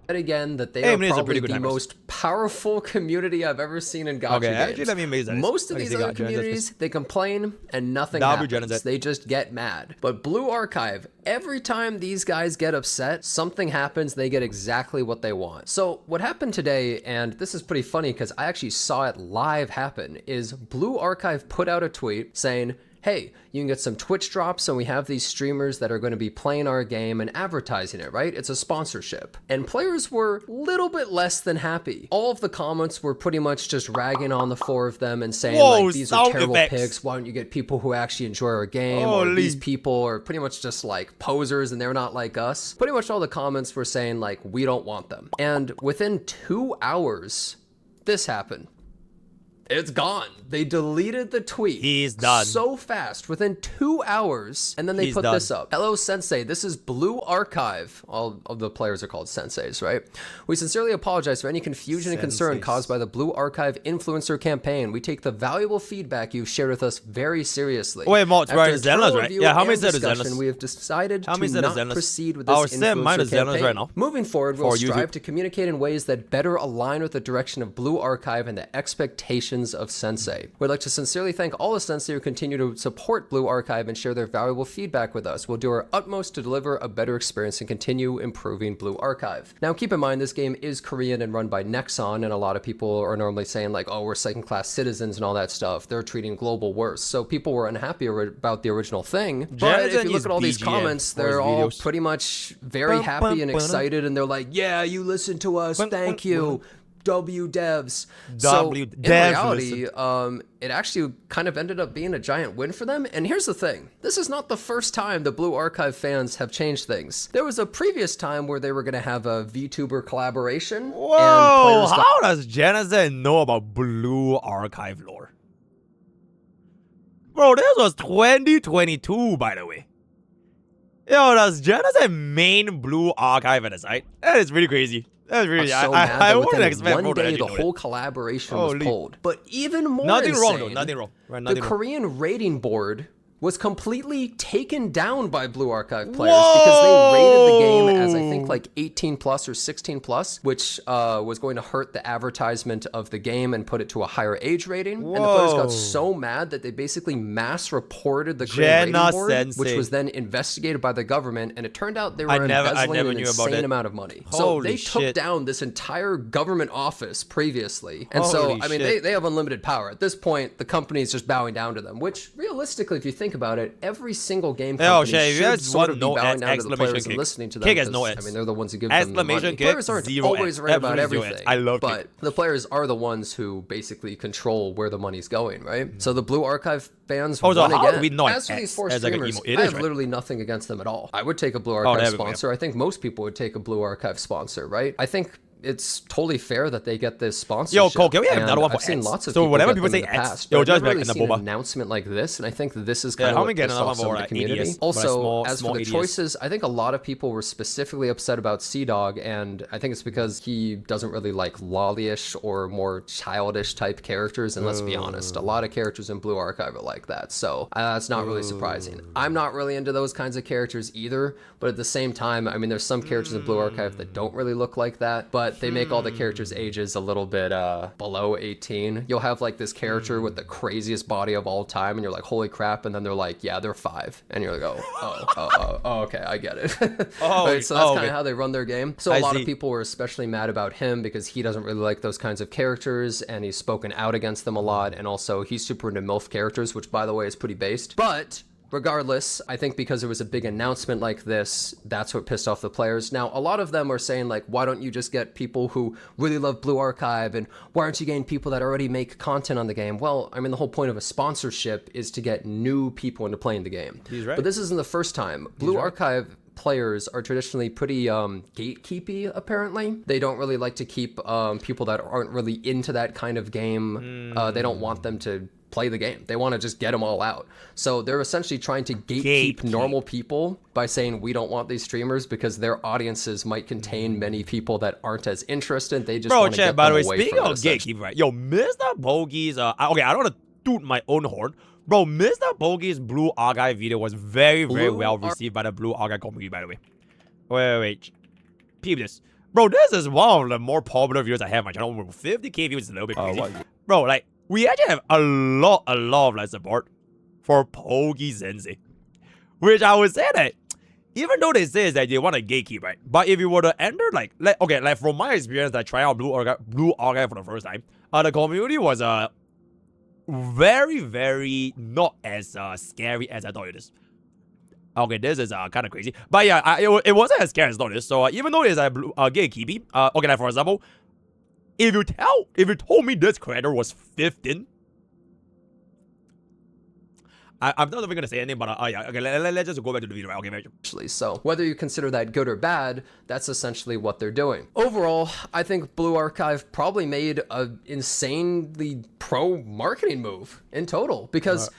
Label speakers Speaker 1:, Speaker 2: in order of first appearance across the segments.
Speaker 1: again that they are probably the most powerful community I've ever seen in gacha games.
Speaker 2: Actually, let me make that.
Speaker 1: Most of these other communities, they complain and nothing happens. They just get mad. But Blue Archive, every time these guys get upset, something happens, they get exactly what they want. So what happened today, and this is pretty funny because I actually saw it live happen, is Blue Archive put out a tweet saying, hey, you can get some Twitch drops, and we have these streamers that are going to be playing our game and advertising it, right? It's a sponsorship. And players were a little bit less than happy. All of the comments were pretty much just ragging on the four of them and saying, like, these are terrible picks. Why don't you get people who actually enjoy our game? Or these people are pretty much just like posers and they're not like us. Pretty much all the comments were saying, like, we don't want them. And within 2 hours, this happened. It's gone. They deleted the tweet.
Speaker 2: He's done.
Speaker 1: So fast, within 2 hours, and then they put this up. Hello, Sensei. This is Blue Archive. All of the players are called Senseis, right? We sincerely apologize for any confusion and concern caused by the Blue Archive influencer campaign. We take the valuable feedback you've shared with us very seriously.
Speaker 2: Wait, Mods, we're in Zenless, right? Yeah, how many is Zenless?
Speaker 1: We have decided to not proceed with this influencer campaign.
Speaker 2: Right now.
Speaker 1: Moving forward, we'll strive to communicate in ways that better align with the direction of Blue Archive and the expectations of Sensei. We'd like to sincerely thank all the Sensei who continue to support Blue Archive and share their valuable feedback with us. We'll do our utmost to deliver a better experience and continue improving Blue Archive. Now, keep in mind, this game is Korean and run by Nexon, and a lot of people are normally saying, like, oh, we're second-class citizens and all that stuff. They're treating global worse. So people were unhappy about the original thing. But if you look at all these comments, they're all pretty much very happy and excited, and they're like, yeah, you listen to us, thank you. W devs. So in reality, it actually kind of ended up being a giant win for them. And here's the thing. This is not the first time the Blue Archive fans have changed things. There was a previous time where they were going to have a VTuber collaboration.
Speaker 2: Whoa, how does Genesis know about Blue Archive lore? Bro, this was 2022, by the way. Yo, does Genesis main Blue Archive at the site? That is really crazy. That's really, I wouldn't expect
Speaker 1: one day the whole collaboration was pulled. But even more
Speaker 2: nothing
Speaker 1: insane,
Speaker 2: wrong though, nothing wrong.
Speaker 1: The Korean rating board was completely taken down by Blue Archive players because they rated the game as, I think, like 18 plus or 16 plus, which was going to hurt the advertisement of the game and put it to a higher age rating. And the players got so mad that they basically mass reported the Korean rating board, which was then investigated by the government, and it turned out they were embezzling an insane amount of money. So they took down this entire government office previously. And so, I mean, they have unlimited power. At this point, the company is just bowing down to them, which realistically, if you think about it, every single game company should sort of be bowing down to the players and listening to them. I mean, they're the ones who give them the money. Players aren't always right about everything, but the players are the ones who basically control where the money's going, right? So the Blue Archive fans won again. As for these four streamers, I have literally nothing against them at all. I would take a Blue Archive sponsor. I think most people would take a Blue Archive sponsor, right? I think it's totally fair that they get this sponsorship.
Speaker 2: Yo, Cole, can we have another one for
Speaker 1: I've seen lots of
Speaker 2: so
Speaker 1: people
Speaker 2: whenever
Speaker 1: get
Speaker 2: people
Speaker 1: them
Speaker 2: say
Speaker 1: in the past,
Speaker 2: yo,
Speaker 1: but
Speaker 2: just
Speaker 1: I've never
Speaker 2: back in
Speaker 1: really
Speaker 2: the
Speaker 1: seen
Speaker 2: boba
Speaker 1: an announcement like this, and I think that this is kind of what pissed off some of the community. Also, as for the choices, I think a lot of people were specifically upset about Sea-Dog, and I think it's because he doesn't really like lollyish or more childish type characters, and let's be honest, a lot of characters in Blue Archive are like that, so that's not really surprising. I'm not really into those kinds of characters either, but at the same time, I mean, there's some characters in Blue Archive that don't really look like that, but they make all the characters' ages a little bit below 18. You'll have like this character with the craziest body of all time, and you're like, holy crap, and then they're like, yeah, they're 5, and you're like, oh, okay, I get it. Right, so that's kind of how they run their game. So a lot of people were especially mad about him because he doesn't really like those kinds of characters, and he's spoken out against them a lot, and also he's super into MILF characters, which by the way is pretty based. But regardless, I think because there was a big announcement like this, that's what pissed off the players. Now, a lot of them are saying, like, why don't you just get people who really love Blue Archive, and why aren't you getting people that already make content on the game? Well, I mean, the whole point of a sponsorship is to get new people into playing the game. He's right. But this isn't the first time. Blue Archive players are traditionally pretty gatekeepy, apparently. They don't really like to keep people that aren't really into that kind of game. They don't want them to play the game. They want to just get them all out. So they're essentially trying to gatekeep normal people by saying we don't want these streamers because their audiences might contain many people that aren't as interested. They just want to get them away from it.
Speaker 2: Speaking of gatekeep, right? Yo, MrPokke's okay, I don't want to toot my own horn. Bro, MrPokke's Blue Archive video was very well received by the Blue Archive community, by the way. Wait. Peep this. Bro, this is one of the more popular views I have on my channel. 50k views is a little bit crazy. Bro, like, we actually have a lot of like support for Pokke Sensei. Which I would say that, even though they say that they want to gatekeep, right? But if you were to enter, like from my experience, that try out Blue Archive for the first time, the community was very, very not as scary as I thought it is. Okay, this is kind of crazy, but yeah, it wasn't as scary as I thought it is. So even though there's gatekeeping, okay, like for example, if you told me this creator was 15. I'm not even gonna say anything, but yeah, okay, let's just go back to the video, right? Okay,
Speaker 1: actually, so whether you consider that good or bad, that's essentially what they're doing. Overall, I think Blue Archive probably made an insanely pro marketing move in total, because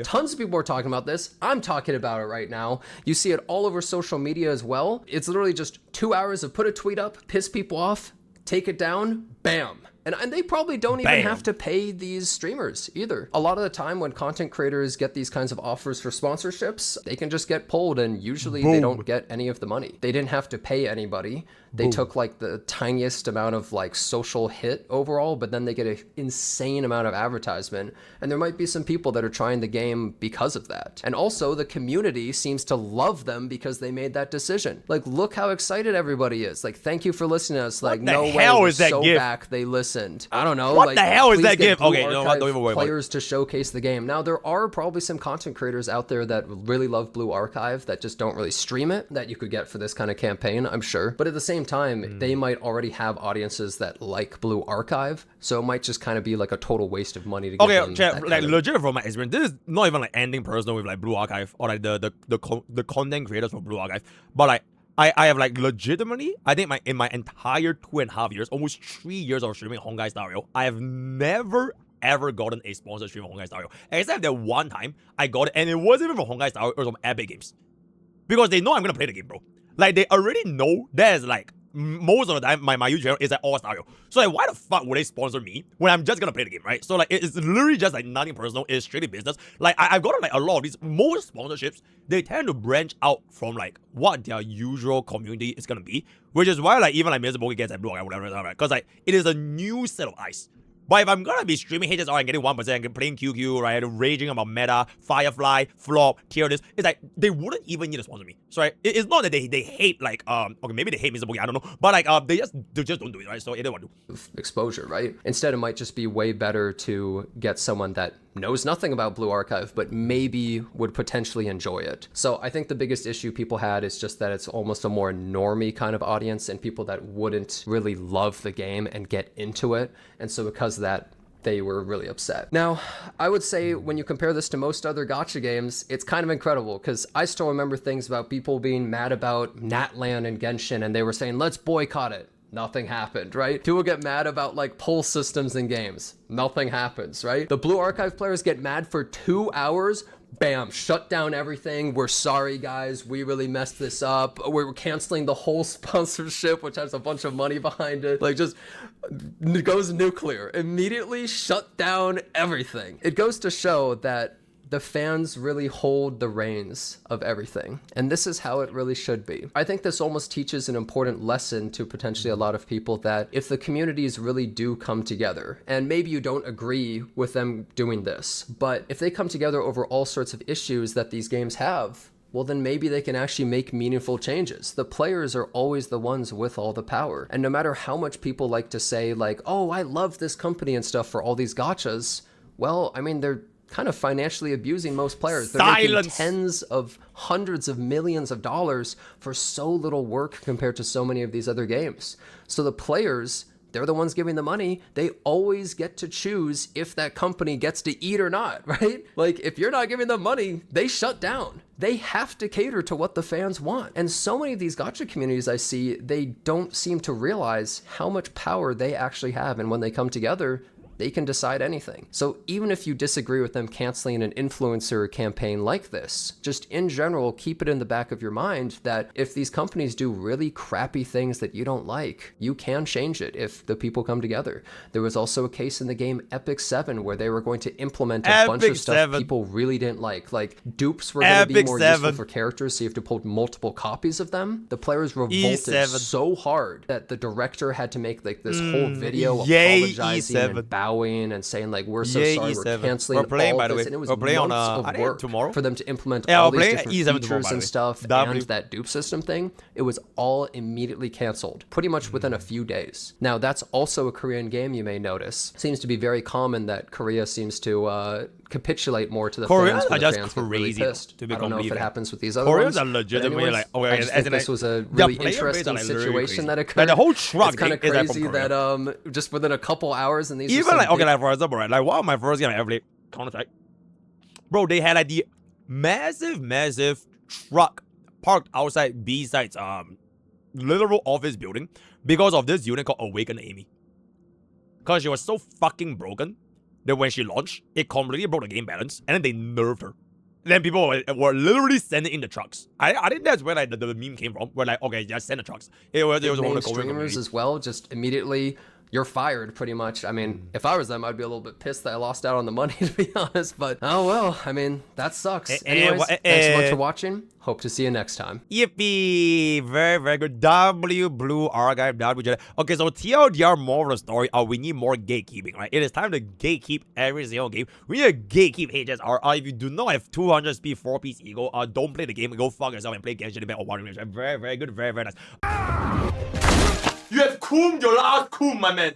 Speaker 1: tons of people are talking about this. I'm talking about it right now. You see it all over social media as well. It's literally just 2 hours of put a tweet up, piss people off, take it down, bam. And they probably don't even have to pay these streamers either. A lot of the time when content creators get these kinds of offers for sponsorships, they can just get pulled, and usually they don't get any of the money. They didn't have to pay anybody. They took like the tiniest amount of like social hit overall, but then they get an insane amount of advertisement. And there might be some people that are trying the game because of that. And also the community seems to love them because they made that decision. Like, look how excited everybody is. Like, thank you for listening to us. Like, no way, we're so back. They listened. I don't know.
Speaker 2: What the hell is that gift? Okay, no, don't even worry about it.
Speaker 1: Players to showcase the game. Now, there are probably some content creators out there that really love Blue Archive that just don't really stream it, that you could get for this kind of campaign, I'm sure. But at the same time, they might already have audiences that like Blue Archive, so it might just kind of be like a total waste of money to give them
Speaker 2: chat, like legit from my experience, this is not even like anything personal with like Blue Archive or like the content creators for Blue Archive, but like I have like legitimately, I think in my entire 2.5 years, almost 3 years of streaming Honkai Star Rail, I have never ever gotten a sponsored stream of Honkai Star Rail, except that one time I got it, and it wasn't even from Honkai Star Rail, it was from Epic Games, because they know I'm gonna play the game, bro. Like, they already know there's like most of the time my YouTube channel is like all Star Rail. So like, why the fuck would they sponsor me when I'm just gonna play the game, right? So like, it's literally just like nothing personal, it's strictly business. Like, I've gotten like a lot of these, most sponsorships, they tend to branch out from like what their usual community is gonna be, which is why like even like MrPokke gets like Blue or whatever, right? Because like, it is a new set of eyes. But if I'm gonna be streaming HSR and getting 1% and playing QQ, right, raging about meta, Firefly, flop, tier this, it's like they wouldn't even need to sponsor me. So right, it's not that they hate like okay, maybe they hate MrPokke, I don't know, but like they just don't do it, right? So they don't want to.
Speaker 1: Exposure, right? Instead, it might just be way better to get someone that knows nothing about Blue Archive, but maybe would potentially enjoy it. So I think the biggest issue people had is just that it's almost a more normie kind of audience, and people that wouldn't really love the game and get into it. And so because of that, they were really upset. Now, I would say when you compare this to most other gacha games, it's kind of incredible, because I still remember things about people being mad about Natlan and Genshin, and they were saying, let's boycott it. Nothing happened, right? People get mad about like pull systems in games. Nothing happens, right? The Blue Archive players get mad for 2 hours. Bam, shut down everything. We're sorry, guys. We really messed this up. We're canceling the whole sponsorship, which has a bunch of money behind it. Like, just goes nuclear. Immediately shut down everything. It goes to show that the fans really hold the reins of everything. And this is how it really should be. I think this almost teaches an important lesson to potentially a lot of people, that if the communities really do come together, and maybe you don't agree with them doing this, but if they come together over all sorts of issues that these games have, well, then maybe they can actually make meaningful changes. The players are always the ones with all the power. And no matter how much people like to say like, oh, I love this company and stuff for all these gachas, well, I mean, they're kind of financially abusing most players. They're making tens of hundreds of millions of dollars for so little work compared to so many of these other games. So the players, they're the ones giving the money. They always get to choose if that company gets to eat or not, right? Like, if you're not giving them money, they shut down. They have to cater to what the fans want. And so many of these gacha communities I see, they don't seem to realize how much power they actually have. And when they come together, They can decide anything. So even if you disagree with them canceling an influencer campaign like this, just in general, keep it in the back of your mind that if these companies do really crappy things that you don't like, you can change it if the people come together. There was also a case in the game Epic 7 where they were going to implement a bunch of stuff people really didn't like dupes were going to be more useful for characters, so you have to pull multiple copies of them. The players revolted so hard that the director had to make like this whole video apologizing and bowing and saying like, we're so sorry, we're canceling all of this, and it was months of work tomorrow for them to implement all these different features and stuff, and that dupe system thing. It was all immediately canceled pretty much within a few days. Now that's also a Korean game, you may notice. Seems to be very common that Korea seems to capitulate more to the fans when the fans get really pissed. I don't know if it happens with these other ones.
Speaker 2: Koreans are legitimately like, okay,
Speaker 1: I just think this was a really interesting situation that occurred.
Speaker 2: Like the whole truck
Speaker 1: it's kind of crazy that just within a couple hours, and these
Speaker 2: even like, okay, like for example, right, like one of my first game I ever played, Counter-Strike, bro, they had like the massive truck parked outside B-Side's literal office building because of this unit called Awaken Amy. Because she was so fucking broken that when she launched, it completely broke the game balance, and then they nerfed her. And then people were literally sending in the trucks. I think that's where like the meme came from. Where like, okay, just send the trucks. It was one of the
Speaker 1: streamers as well. Just immediately, you're fired pretty much. I mean, if I was them, I'd be a little bit pissed that I lost out on the money, to be honest. But oh well, I mean, that sucks. Anyways, thanks so much for watching. Hope to see you next time.
Speaker 2: Yippee! Very, very good. W Blue Archive. Okay, so TLDR, more of the story. We need more gatekeeping, right? It is time to gatekeep every single game. We need to gatekeep HSR. If you do not have 200 speed, 4-piece ego, don't play the game. Go fuck yourself and play Genshin or Wuthering. Very, very good. Very, very nice. You have cooled your last cool, my man.